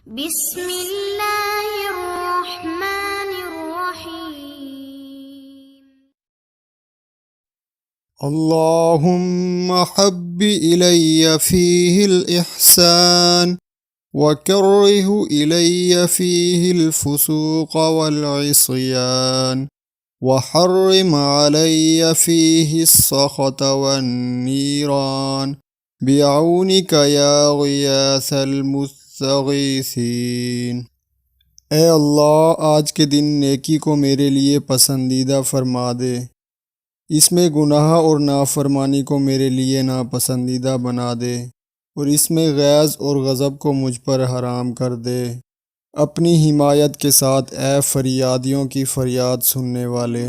बिस्मिल्लाहिर्रहमानिर्रहीम। अल्लाहुम्मा हब्बि इलैया फ़ीहिल इहसान वकर्रिहु इलैया फ़ीहिल फ़ुसूक़ वल इस्यान वहर्रिम अलैया फ़ीहिस सख़त वन नीरान बिअऊनिका या गियासल मुस्तगीसीन। ए अल्लाह, आज के दिन नेकी को मेरे लिए पसंदीदा फरमा दे, इसमें गुनाह और नाफरमानी को मेरे लिए नापसंदीदा बना दे, और इसमें गैज़ और गज़ब को मुझ पर हराम कर दे। अपनी हिमायत के साथ ए फरियादियों की फरियाद सुनने वाले।